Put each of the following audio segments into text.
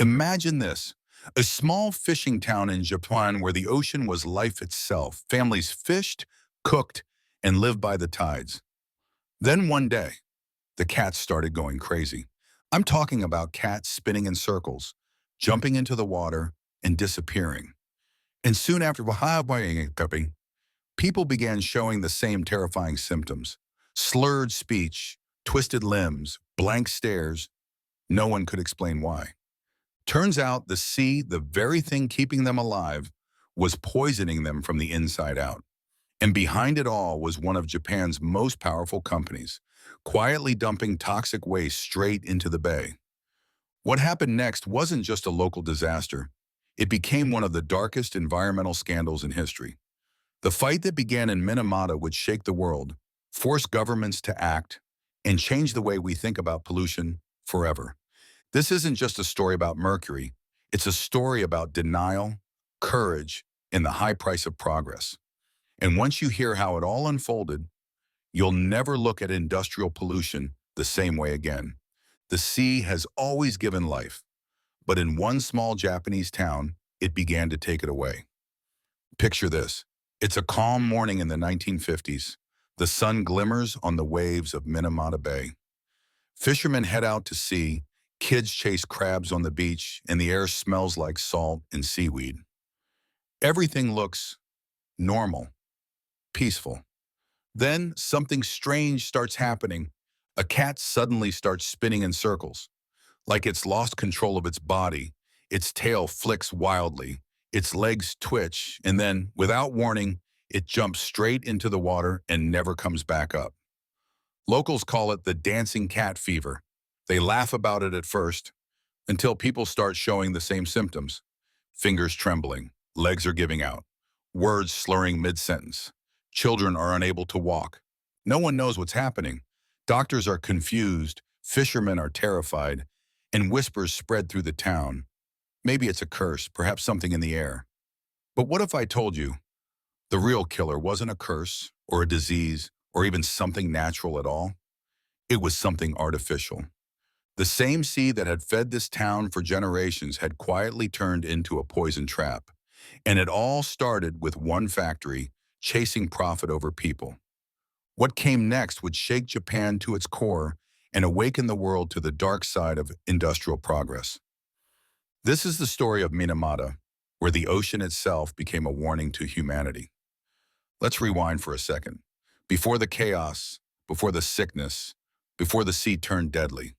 Imagine this, a small fishing town in Japan where the ocean was life itself. Families fished, cooked, and lived by the tides. Then one day, the cats started going crazy. I'm talking about cats spinning in circles, jumping into the water, and disappearing. And soon after, people began showing the same terrifying symptoms. Slurred speech, twisted limbs, blank stares. No one could explain why. Turns out the sea, the very thing keeping them alive, was poisoning them from the inside out. And behind it all was one of Japan's most powerful companies, quietly dumping toxic waste straight into the bay. What happened next wasn't just a local disaster. It became one of the darkest environmental scandals in history. The fight that began in Minamata would shake the world, force governments to act, and change the way we think about pollution forever. This isn't just a story about Mercury. It's a story about denial, courage, and the high price of progress. And once you hear how it all unfolded, you'll never look at industrial pollution the same way again. The sea has always given life, but in one small Japanese town, it began to take it away. Picture this. It's a calm morning in the 1950s. The sun glimmers on the waves of Minamata Bay. Fishermen head out to sea, kids chase crabs on the beach, and the air smells like salt and seaweed. Everything looks normal, peaceful. Then something strange starts happening. A cat suddenly starts spinning in circles, like it's lost control of its body. Its tail flicks wildly, its legs twitch, and then, without warning, it jumps straight into the water and never comes back up. Locals call it the dancing cat fever. They laugh about it at first, until people start showing the same symptoms. Fingers trembling, legs are giving out, words slurring mid-sentence. Children are unable to walk. No one knows what's happening. Doctors are confused, fishermen are terrified, and whispers spread through the town. Maybe it's a curse, perhaps something in the air. But what if I told you the real killer wasn't a curse or a disease or even something natural at all? It was something artificial. The same sea that had fed this town for generations had quietly turned into a poison trap. And it all started with one factory chasing profit over people. What came next would shake Japan to its core and awaken the world to the dark side of industrial progress. This is the story of Minamata, where the ocean itself became a warning to humanity. Let's rewind for a second. Before the chaos, before the sickness, before the sea turned deadly.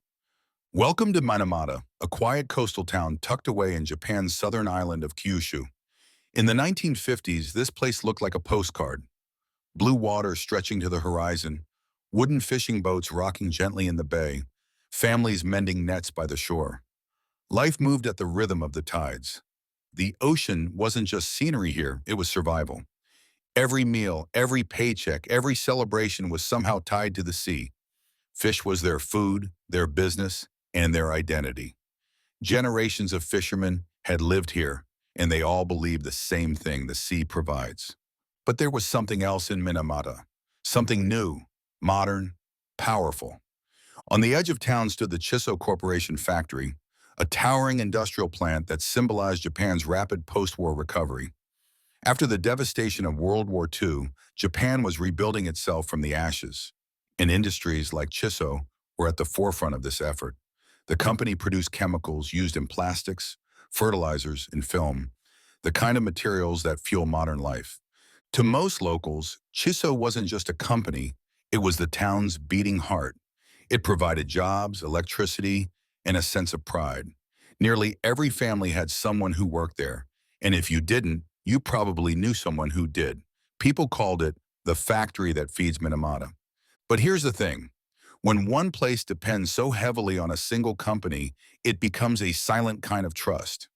Welcome to Minamata, a quiet coastal town tucked away in Japan's southern island of Kyushu. In the 1950s, this place looked like a postcard. Blue water stretching to the horizon, wooden fishing boats rocking gently in the bay, families mending nets by the shore. Life moved at the rhythm of the tides. The ocean wasn't just scenery here, it was survival. Every meal, every paycheck, every celebration was somehow tied to the sea. Fish was their food, their business, and their identity. Generations of fishermen had lived here, and they all believed the same thing: the sea provides. But there was something else in Minamata, something new, modern, powerful. On the edge of town stood the Chisso Corporation factory, a towering industrial plant that symbolized Japan's rapid post-war recovery. After the devastation of World War II, Japan was rebuilding itself from the ashes, and industries like Chisso were at the forefront of this effort. The company produced chemicals used in plastics, fertilizers, and film, the kind of materials that fuel modern life. To most locals, Chisso wasn't just a company, it was the town's beating heart. It provided jobs, electricity, and a sense of pride. Nearly every family had someone who worked there, and if you didn't, you probably knew someone who did. People called it the factory that feeds Minamata. But here's the thing. When one place depends so heavily on a single company, it becomes a silent kind of trust.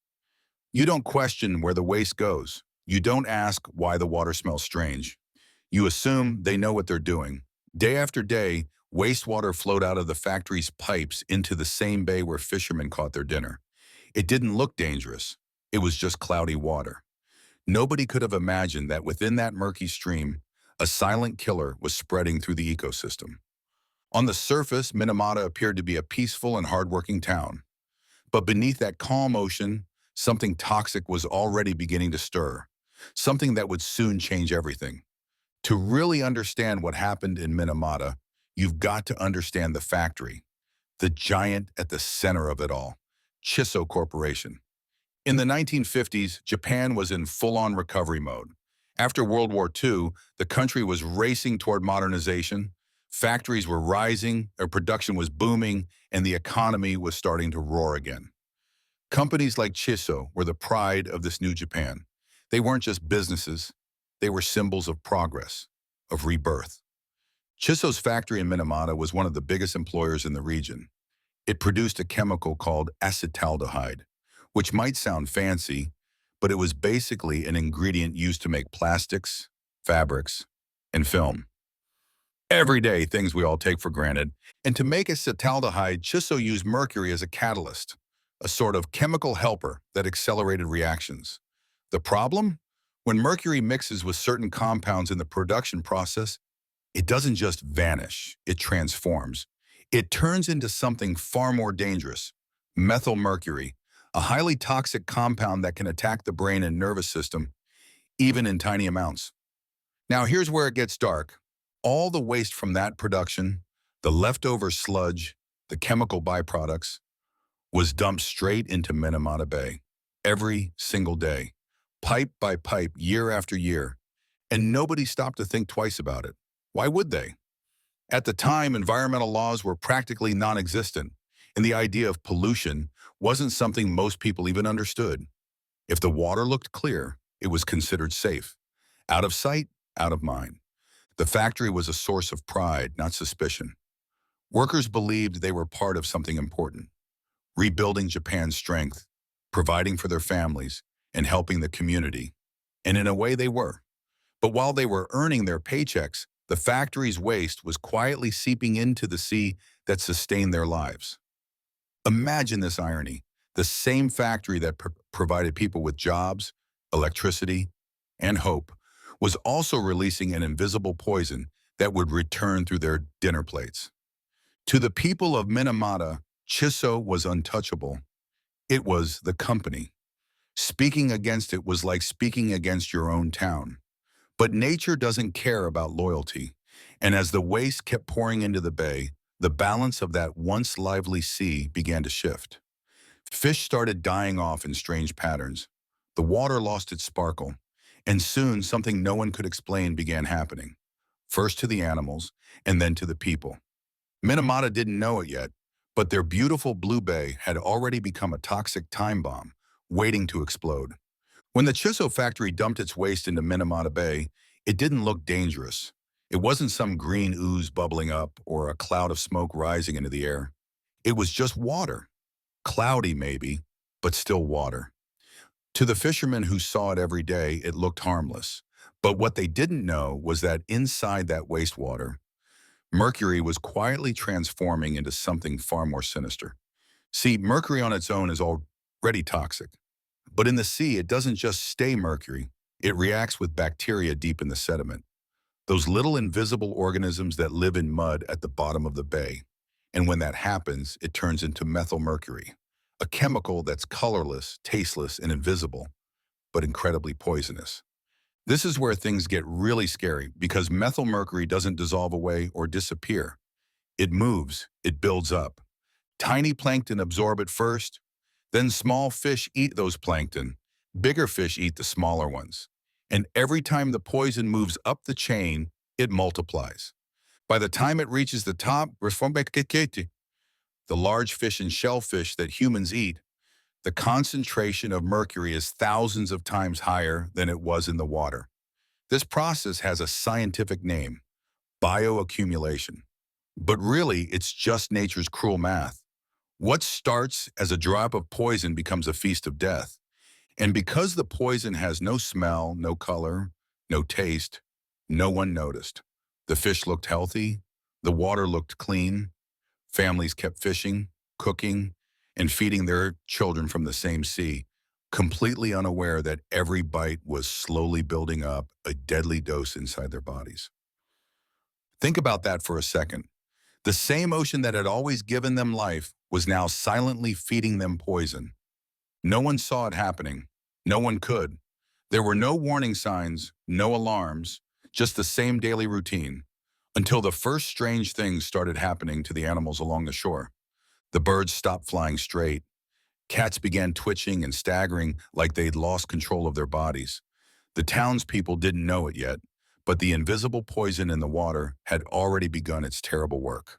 You don't question where the waste goes. You don't ask why the water smells strange. You assume they know what they're doing. Day after day, wastewater flowed out of the factory's pipes into the same bay where fishermen caught their dinner. It didn't look dangerous. It was just cloudy water. Nobody could have imagined that within that murky stream, a silent killer was spreading through the ecosystem. On the surface, Minamata appeared to be a peaceful and hardworking town. But beneath that calm ocean, something toxic was already beginning to stir, something that would soon change everything. To really understand what happened in Minamata, you've got to understand the factory, the giant at the center of it all, Chisso Corporation. In the 1950s, Japan was in full-on recovery mode. After World War II, the country was racing toward modernization, factories were rising, their production was booming, and the economy was starting to roar again. Companies like Chisso were the pride of this new Japan. They weren't just businesses, they were symbols of progress, of rebirth. Chisso's factory in Minamata was one of the biggest employers in the region. It produced a chemical called acetaldehyde, which might sound fancy, but it was basically an ingredient used to make plastics, fabrics, and film. Everyday things we all take for granted. And to make acetaldehyde, Chisso used mercury as a catalyst, a sort of chemical helper that accelerated reactions. The problem? When mercury mixes with certain compounds in the production process, it doesn't just vanish, it transforms. It turns into something far more dangerous, methylmercury, a highly toxic compound that can attack the brain and nervous system, even in tiny amounts. Now here's where it gets dark. All the waste from that production, the leftover sludge, the chemical byproducts, was dumped straight into Minamata Bay, every single day, pipe by pipe, year after year, and nobody stopped to think twice about it. Why would they? At the time, environmental laws were practically non-existent, and the idea of pollution wasn't something most people even understood. If the water looked clear, it was considered safe. Out of sight, out of mind. The factory was a source of pride, not suspicion. Workers believed they were part of something important, rebuilding Japan's strength, providing for their families, and helping the community. And in a way they were. But while they were earning their paychecks, the factory's waste was quietly seeping into the sea that sustained their lives. Imagine this irony. The same factory that provided people with jobs, electricity, and hope was also releasing an invisible poison that would return through their dinner plates. To the people of Minamata, Chisso was untouchable. It was the company. Speaking against it was like speaking against your own town. But nature doesn't care about loyalty, and as the waste kept pouring into the bay, the balance of that once lively sea began to shift. Fish started dying off in strange patterns. The water lost its sparkle, and soon something no one could explain began happening, first to the animals and then to the people. Minamata didn't know it yet, but their beautiful blue bay had already become a toxic time bomb, waiting to explode. When the Chisso factory dumped its waste into Minamata Bay, it didn't look dangerous. It wasn't some green ooze bubbling up or a cloud of smoke rising into the air. It was just water. Cloudy maybe, but still water. To the fishermen who saw it every day, it looked harmless. But what they didn't know was that inside that wastewater, mercury was quietly transforming into something far more sinister. See, mercury on its own is already toxic. But in the sea, it doesn't just stay mercury. It reacts with bacteria deep in the sediment, those little invisible organisms that live in mud at the bottom of the bay. And when that happens, it turns into methylmercury, a chemical that's colorless, tasteless, and invisible, but incredibly poisonous. This is where things get really scary because methylmercury doesn't dissolve away or disappear. It moves, it builds up. Tiny plankton absorb it first, then small fish eat those plankton. Bigger fish eat the smaller ones. And every time the poison moves up the chain, it multiplies. By the time it reaches the top, the large fish and shellfish that humans eat, the concentration of mercury is thousands of times higher than it was in the water. This process has a scientific name, bioaccumulation. But really, it's just nature's cruel math. What starts as a drop of poison becomes a feast of death. And because the poison has no smell, no color, no taste, no one noticed. The fish looked healthy, the water looked clean, families kept fishing, cooking, and feeding their children from the same sea, completely unaware that every bite was slowly building up a deadly dose inside their bodies. Think about that for a second. The same ocean that had always given them life was now silently feeding them poison. No one saw it happening. No one could. There were no warning signs, no alarms, just the same daily routine, until the first strange things started happening to the animals along the shore. The birds stopped flying straight. Cats began twitching and staggering like they'd lost control of their bodies. The townspeople didn't know it yet, but the invisible poison in the water had already begun its terrible work.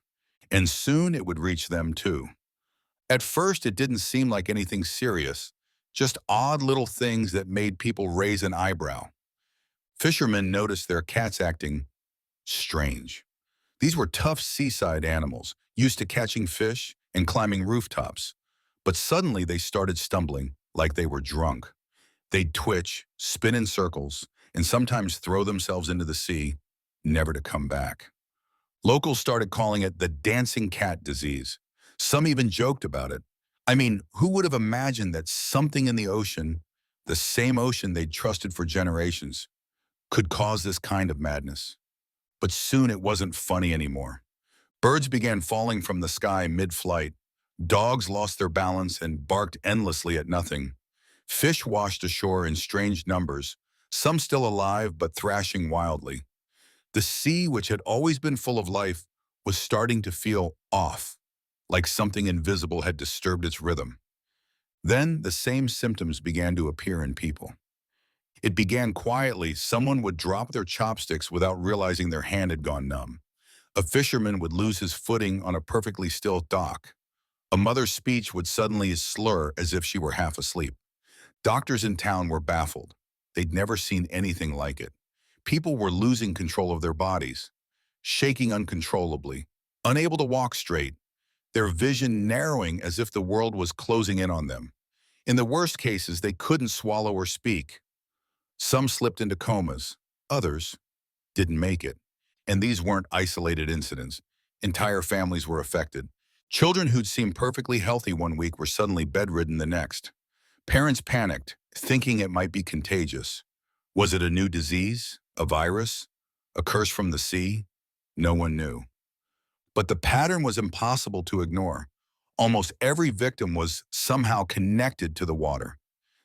And soon it would reach them too. At first, it didn't seem like anything serious, just odd little things that made people raise an eyebrow. Fishermen noticed their cats acting strange. These were tough seaside animals, used to catching fish and climbing rooftops. But suddenly they started stumbling like they were drunk. They'd twitch, spin in circles, and sometimes throw themselves into the sea, never to come back. Locals started calling it the dancing cat disease. Some even joked about it. I mean, who would have imagined that something in the ocean, the same ocean they'd trusted for generations, could cause this kind of madness? But soon it wasn't funny anymore. Birds began falling from the sky mid-flight. Dogs lost their balance and barked endlessly at nothing. Fish washed ashore in strange numbers, some still alive but thrashing wildly. The sea, which had always been full of life, was starting to feel off, like something invisible had disturbed its rhythm. Then the same symptoms began to appear in people. It began quietly. Someone would drop their chopsticks without realizing their hand had gone numb. A fisherman would lose his footing on a perfectly still dock. A mother's speech would suddenly slur as if she were half asleep. Doctors in town were baffled. They'd never seen anything like it. People were losing control of their bodies, shaking uncontrollably, unable to walk straight, their vision narrowing as if the world was closing in on them. In the worst cases, they couldn't swallow or speak. Some slipped into comas. Others didn't make it. And these weren't isolated incidents. Entire families were affected. Children who'd seemed perfectly healthy one week were suddenly bedridden the next. Parents panicked, thinking it might be contagious. Was it a new disease? A virus? A curse from the sea? No one knew. But the pattern was impossible to ignore. Almost every victim was somehow connected to the water.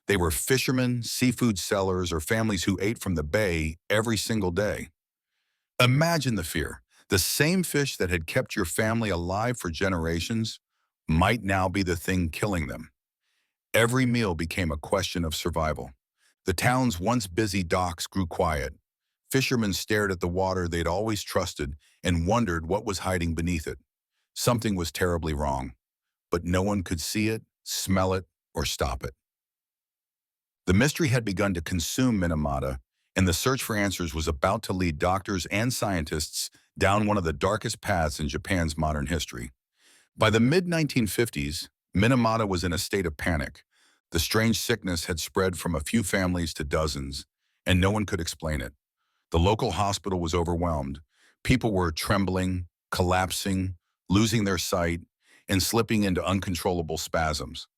They were fishermen, seafood sellers, or families who ate from the bay every single day. Imagine the fear. The same fish that had kept your family alive for generations might now be the thing killing them. Every meal became a question of survival. The town's once busy docks grew quiet. Fishermen stared at the water they'd always trusted and wondered what was hiding beneath it. Something was terribly wrong, but no one could see it, smell it, or stop it. The mystery had begun to consume Minamata, and the search for answers was about to lead doctors and scientists down one of the darkest paths in Japan's modern history. By the mid-1950s, Minamata was in a state of panic. The strange sickness had spread from a few families to dozens, and no one could explain it. The local hospital was overwhelmed. People were trembling, collapsing, losing their sight, and slipping into uncontrollable spasms.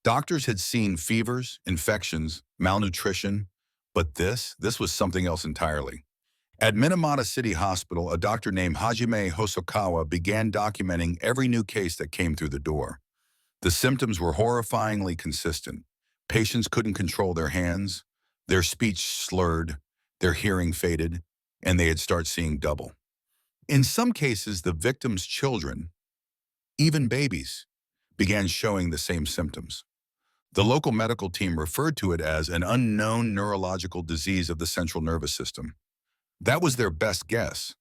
Doctors had seen fevers, infections, malnutrition, but this was something else entirely. At Minamata City Hospital, a doctor named Hajime Hosokawa began documenting every new case that came through the door. The symptoms were horrifyingly consistent. Patients couldn't control their hands, their speech slurred, their hearing faded, and they'd start seeing double. In some cases, the victims' children, even babies, began showing the same symptoms. The local medical team referred to it as an unknown neurological disease of the central nervous system. That was their best guess,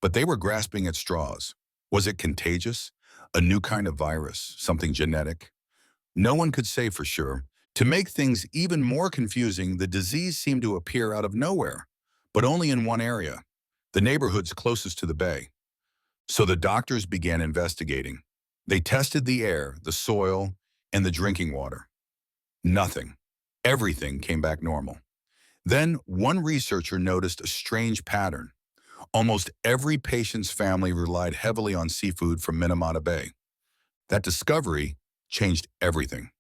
but they were grasping at straws. Was it contagious? A new kind of virus? Something genetic? No one could say for sure. To make things even more confusing, the disease seemed to appear out of nowhere, but only in one area, the neighborhoods closest to the bay. So the doctors began investigating. They tested the air, the soil, and the drinking water. Nothing. Everything came back normal. Then one researcher noticed a strange pattern. Almost every patient's family relied heavily on seafood from Minamata Bay. That discovery changed everything.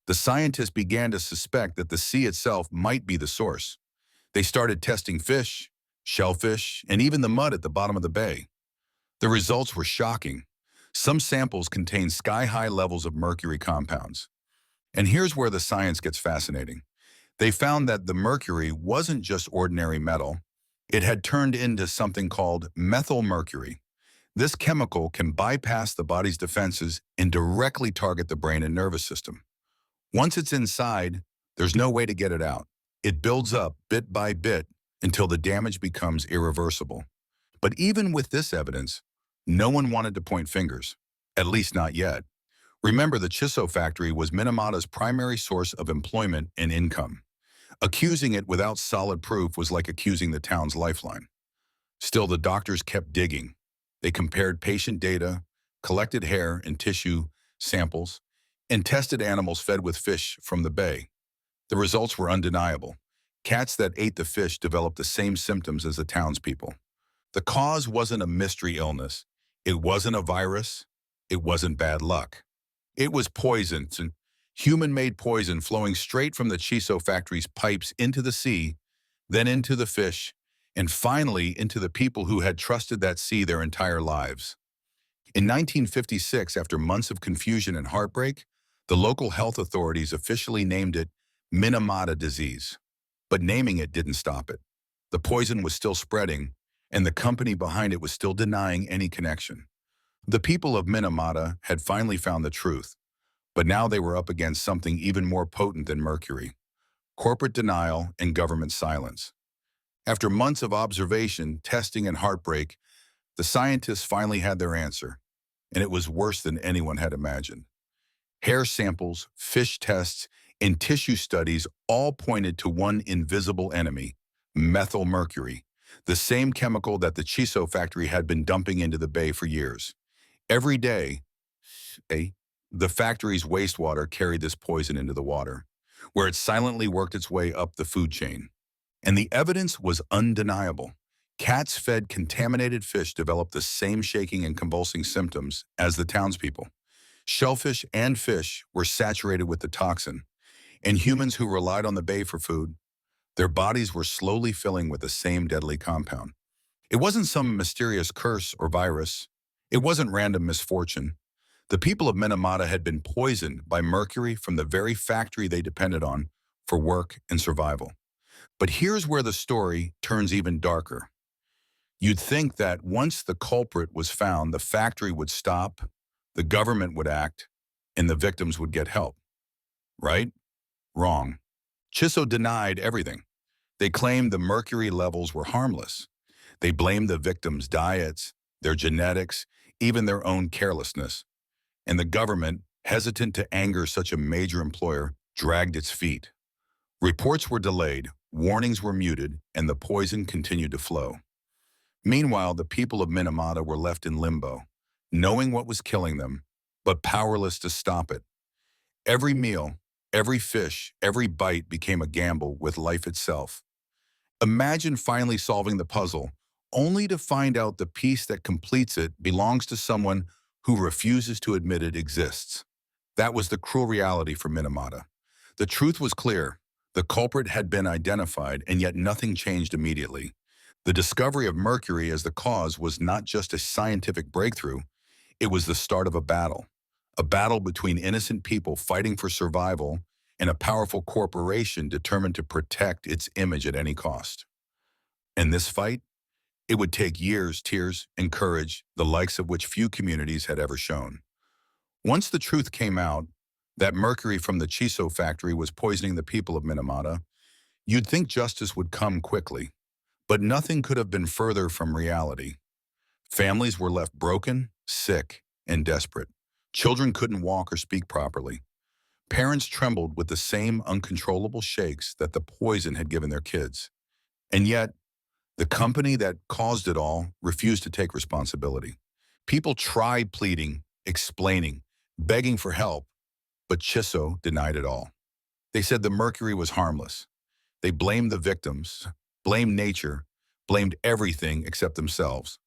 The scientists began to suspect that the sea itself might be the source. They started testing fish, shellfish, and even the mud at the bottom of the bay. The results were shocking. Some samples contain sky-high levels of mercury compounds. And here's where the science gets fascinating. They found that the mercury wasn't just ordinary metal. It had turned into something called methylmercury. This chemical can bypass the body's defenses and directly target the brain and nervous system. Once it's inside, there's no way to get it out. It builds up bit by bit until the damage becomes irreversible. But even with this evidence, no one wanted to point fingers, at least not yet. Remember, the Chisso factory was Minamata's primary source of employment and income. Accusing it without solid proof was like accusing the town's lifeline. Still, the doctors kept digging. They compared patient data, collected hair and tissue samples, and tested animals fed with fish from the bay. The results were undeniable. Cats that ate the fish developed the same symptoms as the townspeople. The cause wasn't a mystery illness. It wasn't a virus. It wasn't bad luck. It was poison, human-made poison flowing straight from the Chisso factory's pipes into the sea, then into the fish, and finally into the people who had trusted that sea their entire lives. In 1956, after months of confusion and heartbreak, the local health authorities officially named it Minamata disease. But naming it didn't stop it. The poison was still spreading, and the company behind it was still denying any connection. The people of Minamata had finally found the truth, but now they were up against something even more potent than mercury: corporate denial and government silence. After months of observation, testing, and heartbreak, the scientists finally had their answer, and it was worse than anyone had imagined. Hair samples, fish tests, and tissue studies all pointed to one invisible enemy: methylmercury, the same chemical that the Chisso factory had been dumping into the bay for years. Every day, the factory's wastewater carried this poison into the water, where it silently worked its way up the food chain. And the evidence was undeniable. Cats fed contaminated fish developed the same shaking and convulsing symptoms as the townspeople. Shellfish and fish were saturated with the toxin, and humans who relied on the bay for food, their bodies were slowly filling with the same deadly compound. It wasn't some mysterious curse or virus. It wasn't random misfortune. The people of Minamata had been poisoned by mercury from the very factory they depended on for work and survival. But here's where the story turns even darker. You'd think that once the culprit was found, the factory would stop, the government would act, and the victims would get help. Right? Wrong. Chisso denied everything. They claimed the mercury levels were harmless. They blamed the victims' diets, their genetics, even their own carelessness. And the government, hesitant to anger such a major employer, dragged its feet. Reports were delayed, warnings were muted, and the poison continued to flow. Meanwhile, the people of Minamata were left in limbo, knowing what was killing them, but powerless to stop it. Every meal, every fish, every bite became a gamble with life itself. Imagine finally solving the puzzle, only to find out the piece that completes it belongs to someone who refuses to admit it exists. That was the cruel reality for Minamata. The truth was clear. The culprit had been identified, and yet nothing changed immediately. The discovery of mercury as the cause was not just a scientific breakthrough, it was the start of a battle between innocent people fighting for survival and a powerful corporation determined to protect its image at any cost. In this fight, it would take years, tears, and courage, the likes of which few communities had ever shown. Once the truth came out, that mercury from the Chisso factory was poisoning the people of Minamata, you'd think justice would come quickly. But nothing could have been further from reality. Families were left broken, sick, and desperate. Children couldn't walk or speak properly. Parents trembled with the same uncontrollable shakes that the poison had given their kids. And yet, the company that caused it all refused to take responsibility. People tried pleading, explaining, begging for help, but Chisso denied it all. They said the mercury was harmless. They blamed the victims, blamed nature, blamed everything except themselves.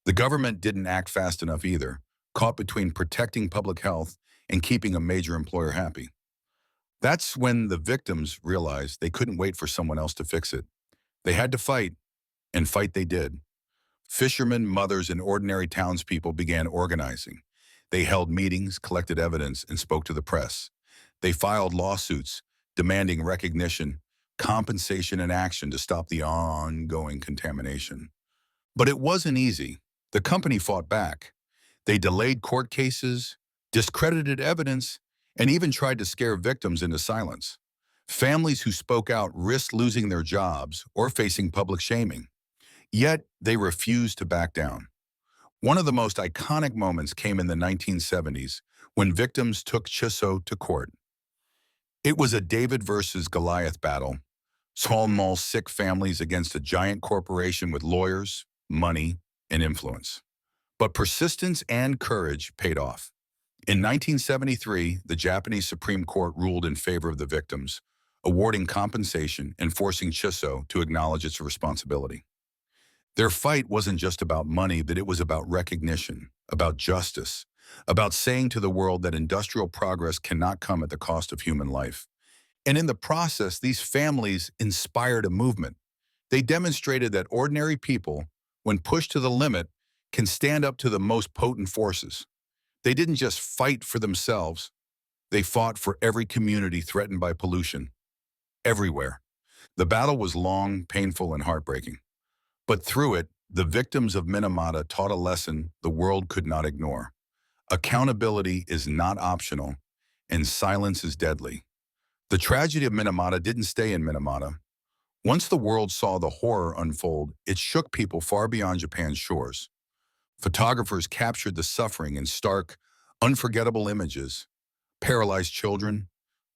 The government didn't act fast enough either, caught between protecting public health and keeping a major employer happy. That's when the victims realized they couldn't wait for someone else to fix it. They had to fight, and fight they did. Fishermen, mothers, and ordinary townspeople began organizing. They held meetings, collected evidence, and spoke to the press. They filed lawsuits demanding recognition, compensation, and action to stop the ongoing contamination. But it wasn't easy. The company fought back. They delayed court cases, discredited evidence, and even tried to scare victims into silence. Families who spoke out risked losing their jobs or facing public shaming. Yet, they refused to back down. One of the most iconic moments came in the 1970s when victims took Chisso to court. It was a David versus Goliath battle, small, sick families against a giant corporation with lawyers, money, and influence. But persistence and courage paid off. In 1973, the Japanese Supreme Court ruled in favor of the victims, awarding compensation and forcing Chisso to acknowledge its responsibility. Their fight wasn't just about money, but it was about recognition, about justice, about saying to the world that industrial progress cannot come at the cost of human life. And in the process, these families inspired a movement. They demonstrated that ordinary people, when pushed to the limit, can stand up to the most potent forces. They didn't just fight for themselves, they fought for every community threatened by pollution, everywhere. The battle was long, painful, and heartbreaking. But through it, the victims of Minamata taught a lesson the world could not ignore. Accountability is not optional, and silence is deadly. The tragedy of Minamata didn't stay in Minamata. Once the world saw the horror unfold, it shook people far beyond Japan's shores. Photographers captured the suffering in stark, unforgettable images: paralyzed children,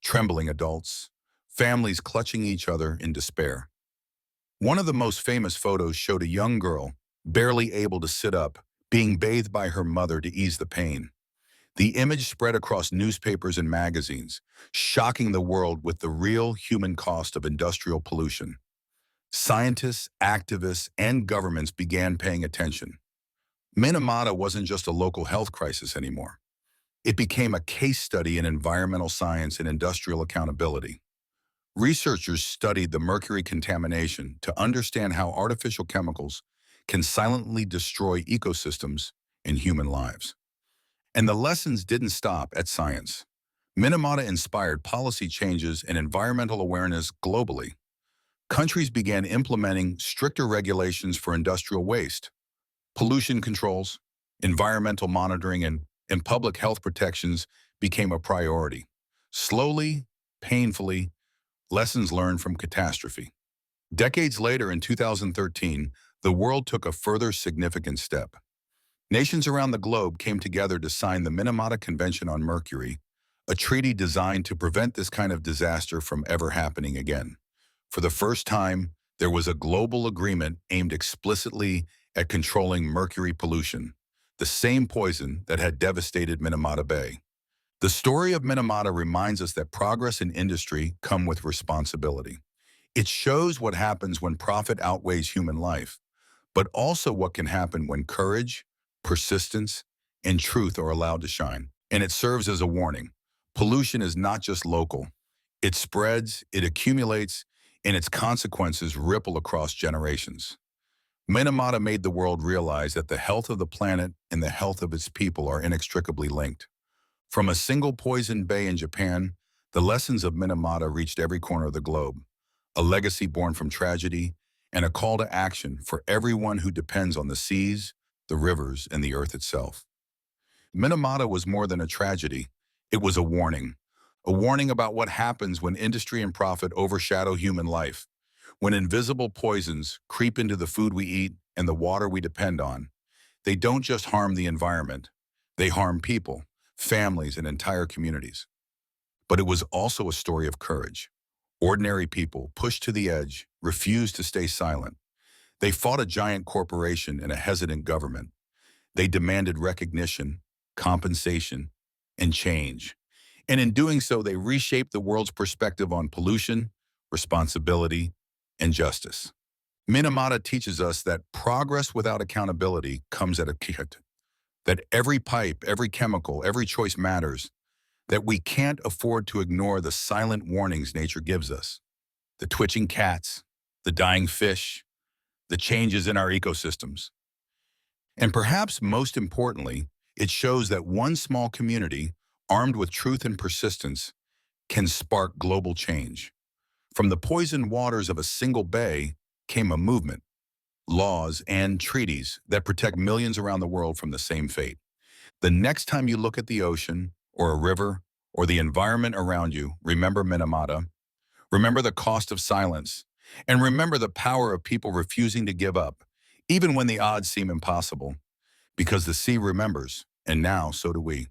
trembling adults, families clutching each other in despair. One of the most famous photos showed a young girl, barely able to sit up, being bathed by her mother to ease the pain. The image spread across newspapers and magazines, shocking the world with the real human cost of industrial pollution. Scientists, activists, and governments began paying attention. Minamata wasn't just a local health crisis anymore. It became a case study in environmental science and industrial accountability. Researchers studied the mercury contamination to understand how artificial chemicals can silently destroy ecosystems and human lives. And the lessons didn't stop at science. Minamata inspired policy changes and environmental awareness globally. Countries began implementing stricter regulations for industrial waste. Pollution controls, environmental monitoring, and public health protections became a priority. Slowly, painfully, lessons learned from catastrophe. Decades later, in 2013, the world took a further significant step. Nations around the globe came together to sign the Minamata Convention on Mercury, a treaty designed to prevent this kind of disaster from ever happening again. For the first time, there was a global agreement aimed explicitly at controlling mercury pollution, the same poison that had devastated Minamata Bay. The story of Minamata reminds us that progress in industry come with responsibility. It shows what happens when profit outweighs human life, but also what can happen when courage, persistence, and truth are allowed to shine. And it serves as a warning. Pollution is not just local. It spreads, it accumulates, and its consequences ripple across generations. Minamata made the world realize that the health of the planet and the health of its people are inextricably linked. From a single poisoned bay in Japan, the lessons of Minamata reached every corner of the globe, a legacy born from tragedy and a call to action for everyone who depends on the seas, the rivers, and the earth itself. Minamata was more than a tragedy. It was a warning about what happens when industry and profit overshadow human life, when invisible poisons creep into the food we eat and the water we depend on. They don't just harm the environment, they harm people, families, and entire communities. But it was also a story of courage. Ordinary people, pushed to the edge, refused to stay silent. They fought a giant corporation and a hesitant government. They demanded recognition, compensation, and change. And in doing so, they reshaped the world's perspective on pollution, responsibility, and justice. Minamata teaches us that progress without accountability comes at a cost, that every pipe, every chemical, every choice matters, that we can't afford to ignore the silent warnings nature gives us. The twitching cats, the dying fish, the changes in our ecosystems. And perhaps most importantly, It shows that one small community, armed with truth and persistence, can spark global change. From the poisoned waters of a single bay came a movement, laws, and treaties that protect millions around the world from the same fate. The next time you look at the ocean, or a river, or the environment around you, remember Minamata, remember the cost of silence, and remember the power of people refusing to give up, even when the odds seem impossible, because the sea remembers, and now so do we.